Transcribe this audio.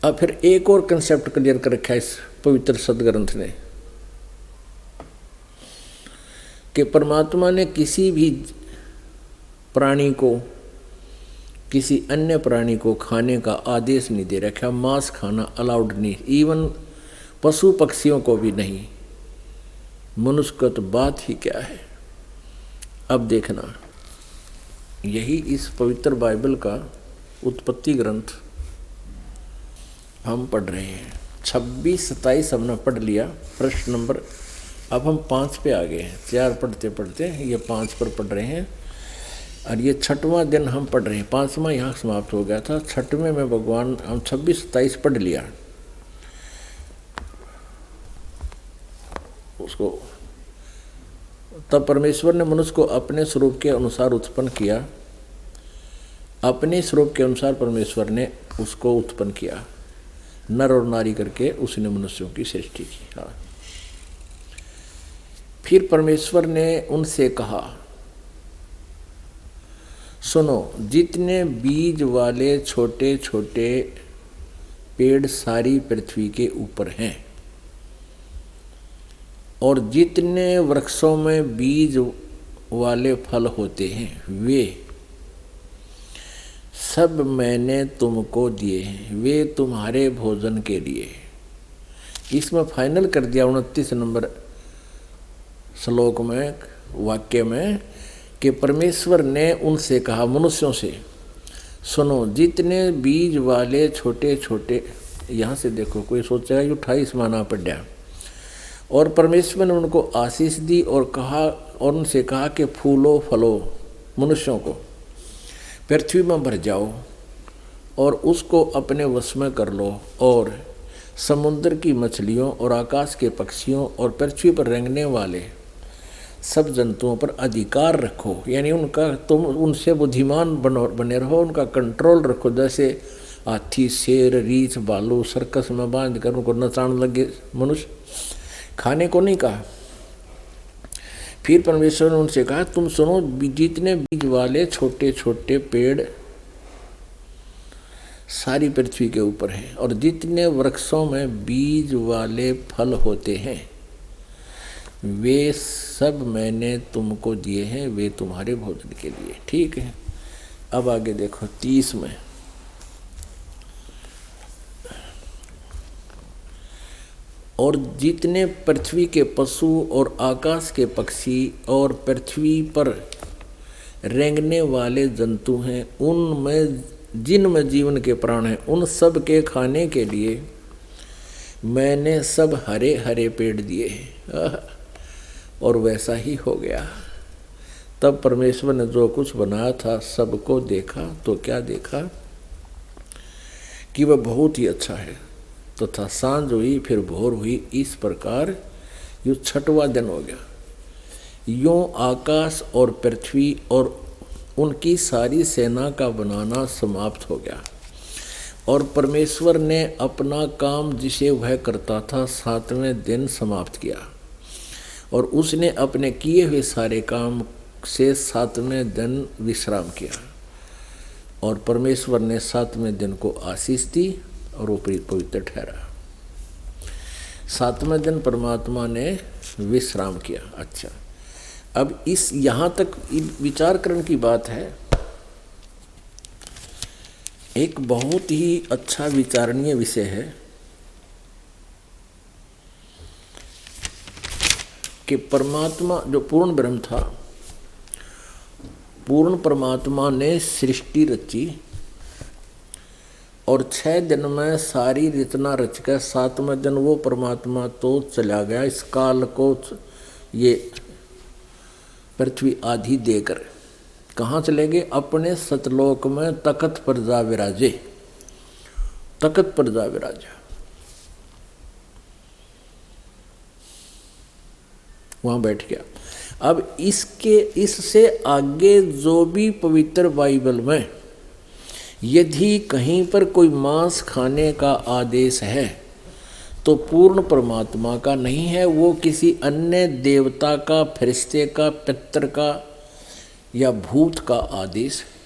अब फिर एक और कंसेप्ट क्लियर कर रखा है इस पवित्र सदग्रंथ ने कि परमात्मा ने किसी भी प्राणी को किसी अन्य प्राणी को खाने का आदेश नहीं दे रखा। मांस खाना अलाउड नहीं, इवन पशु पक्षियों को भी नहीं। मनुष्य का तो बात ही क्या है। अब देखना, यही इस पवित्र बाइबल का उत्पत्ति ग्रंथ हम पढ़ रहे हैं। 26-27 हमने पढ़ लिया प्रश्न नंबर। अब हम 5 पे आ गए हैं। 4 पढ़ते पढ़ते ये 5 पर पढ़ रहे हैं और ये 6वां दिन हम पढ़ रहे हैं। 5वां यहाँ समाप्त हो गया था। 6वें में भगवान हम 26-27 पढ़ लिया उसको। तब परमेश्वर ने मनुष्य को अपने स्वरूप के अनुसार उत्पन्न किया। अपने स्वरूप के अनुसार परमेश्वर ने उसको उत्पन्न किया, नर और नारी करके उसने मनुष्यों की सृष्टि की। हाँ। फिर परमेश्वर ने उनसे कहा, सुनो, जितने बीज वाले छोटे छोटे पेड़ सारी पृथ्वी के ऊपर हैं और जितने वृक्षों में बीज वाले फल होते हैं वे सब मैंने तुमको दिए हैं, वे तुम्हारे भोजन के लिए। इसमें फाइनल कर दिया 29 नंबर श्लोक में, वाक्य में, कि परमेश्वर ने उनसे कहा, मनुष्यों से, सुनो, जितने बीज वाले छोटे छोटे, यहाँ से देखो कोई सोचेगा कि 28 माना पड़ा। और परमेश्वर ने उनको आशीष दी और कहा, और उनसे कहा कि फूलो फलो, मनुष्यों को पृथ्वी में भर जाओ और उसको अपने वश में कर लो, और समुद्र की मछलियों और आकाश के पक्षियों और पृथ्वी पर रेंगने वाले सब जंतुओं पर अधिकार रखो। यानी उनका तुम उनसे बुद्धिमान बने रहो, उनका कंट्रोल रखो। जैसे हाथी, शेर, रीछ, भालू सर्कस में बांध कर उनको नचाने लगे मनुष्य, खाने को नहीं कहा। फिर परमेश्वर ने उनसे कहा, तुम सुनो, जितने बीज वाले छोटे छोटे पेड़ सारी पृथ्वी के ऊपर हैं और जितने वृक्षों में बीज वाले फल होते हैं वे सब मैंने तुमको दिए हैं, वे तुम्हारे भोजन के लिए। ठीक है। अब आगे देखो 30 में, और जितने पृथ्वी के पशु और आकाश के पक्षी और पृथ्वी पर रेंगने वाले जंतु हैं, उनमें जिनमें जीवन के प्राण हैं, उन सब के खाने के लिए मैंने सब हरे हरे पेड़ दिए हैं। और वैसा ही हो गया। तब परमेश्वर ने जो कुछ बनाया था सबको देखा तो क्या देखा कि वह बहुत ही अच्छा है। तो था सांझ हुई, फिर भोर हुई, इस प्रकार यो 6वां दिन हो गया। यूं आकाश और पृथ्वी और उनकी सारी सेना का बनाना समाप्त हो गया। और परमेश्वर ने अपना काम जिसे वह करता था 7वें दिन समाप्त किया, और उसने अपने किए हुए सारे काम से 7वें दिन विश्राम किया। और परमेश्वर ने 7वें दिन को आशीष दी और वो पवित्र ठहरा। 7वें दिन परमात्मा ने विश्राम किया। अच्छा, अब इस यहाँ तक विचार करने की बात है। एक बहुत ही अच्छा विचारणीय विषय है कि परमात्मा जो पूर्ण ब्रह्म था, पूर्ण परमात्मा ने सृष्टि रची और 6 दिन में सारी रचना रच कर 7वें दिन वो परमात्मा तो चला गया इस काल को ये पृथ्वी आधी देकर। कहाँ चले गए? अपने सतलोक में तखत पर जा विराजे, तखत पर जा विराजा, वहाँ बैठ गया। अब इससे आगे जो भी पवित्र बाइबल में यदि कहीं पर कोई मांस खाने का आदेश है तो पूर्ण परमात्मा का नहीं है, वो किसी अन्य देवता का, फरिश्ते का, पितर का या भूत का आदेश है।